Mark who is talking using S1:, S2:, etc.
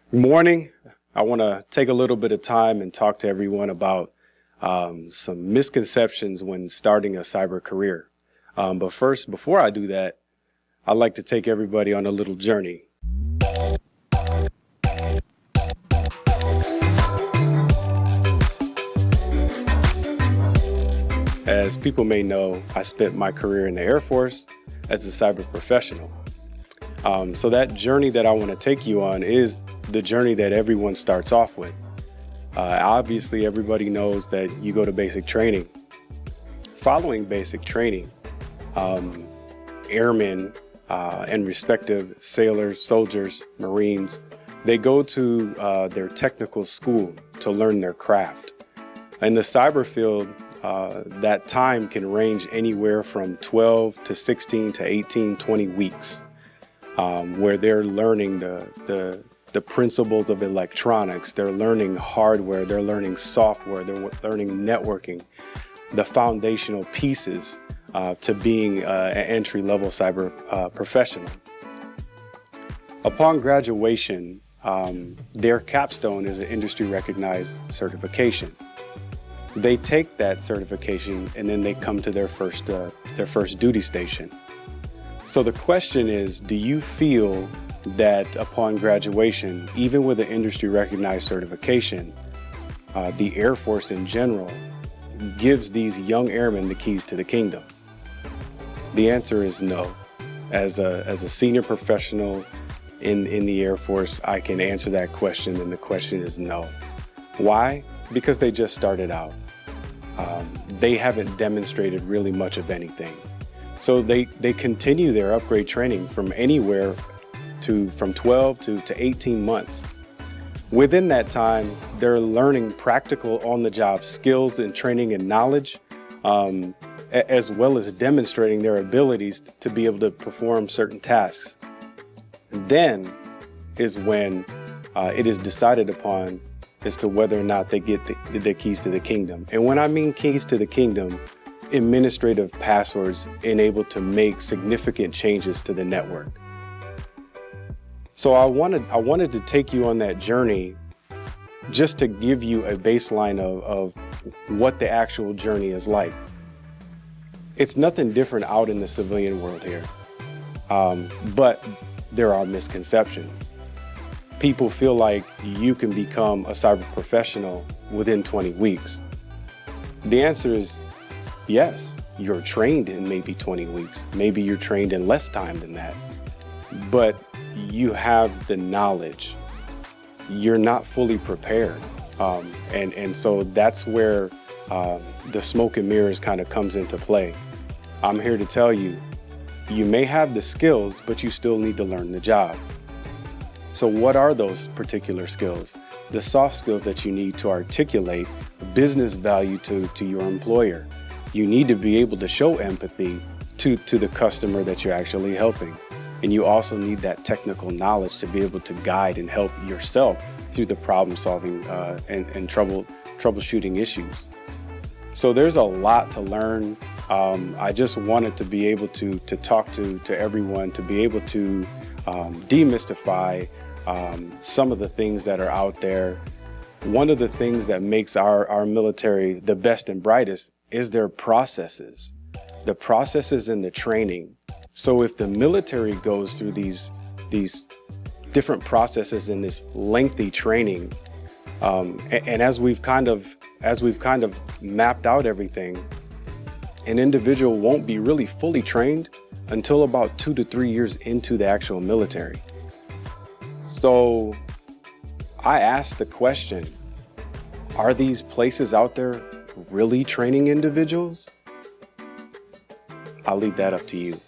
S1: Good morning. I want to take a little bit of time and talk to everyone about some misconceptions when starting a cyber career. But first, before I do that, I'd like to take everybody on a little journey. As people may know, I spent my career in the Air Force as a cyber professional. So that journey that I want to take you on is the journey that everyone starts off with. Obviously, everybody knows that you go to basic training. Following basic training, airmen and respective sailors, soldiers, Marines, they go to their technical school to learn their craft. In the cyber field, that time can range anywhere from 12 to 16 to 18, 20 weeks. Where they're learning the principles of electronics, they're learning hardware, they're learning software, they're learning networking, the foundational pieces to being an entry-level cyber professional. Upon graduation, their capstone is an industry-recognized certification. They take that certification and then they come to their first duty station. So the question is, do you feel that upon graduation, even with an industry-recognized certification, the Air Force in general gives these young airmen the keys to the kingdom? The answer is no. As a senior professional in the Air Force, I can answer that question, and the question is no. Why? Because they just started out. They haven't demonstrated really much of anything. So they continue their upgrade training from anywhere from 12 to 18 months. Within that time, they're learning practical on-the-job skills and training and knowledge, as well as demonstrating their abilities to be able to perform certain tasks. Then is when it is decided upon as to whether or not they get the keys to the kingdom. And when I mean keys to the kingdom, administrative passwords enabled to make significant changes to the network. So I wanted to take you on that journey just to give you a baseline of what the actual journey is like. It's nothing different out in the civilian world here, but there are misconceptions. People feel like you can become a cyber professional within 20 weeks. The answer is yes, you're trained in maybe 20 weeks. Maybe you're trained in less time than that. But you have the knowledge. You're not fully prepared. And so that's where the smoke and mirrors kind of comes into play. I'm here to tell you, you may have the skills, but you still need to learn the job. So what are those particular skills? The soft skills that you need to articulate business value to your employer. You need to be able to show empathy to the customer that you're actually helping. And you also need that technical knowledge to be able to guide and help yourself through the problem solving and troubleshooting issues. So there's a lot to learn. I just wanted to be able to talk to everyone, to be able to demystify some of the things that are out there. One of the things that makes our military the best and brightest is their processes, the processes and the training. So if the military goes through these different processes in this lengthy training, and as we've kind of mapped out everything, an individual won't be really fully trained until about 2 to 3 years into the actual military. So I asked the question, are these places out there really training individuals? I'll leave that up to you.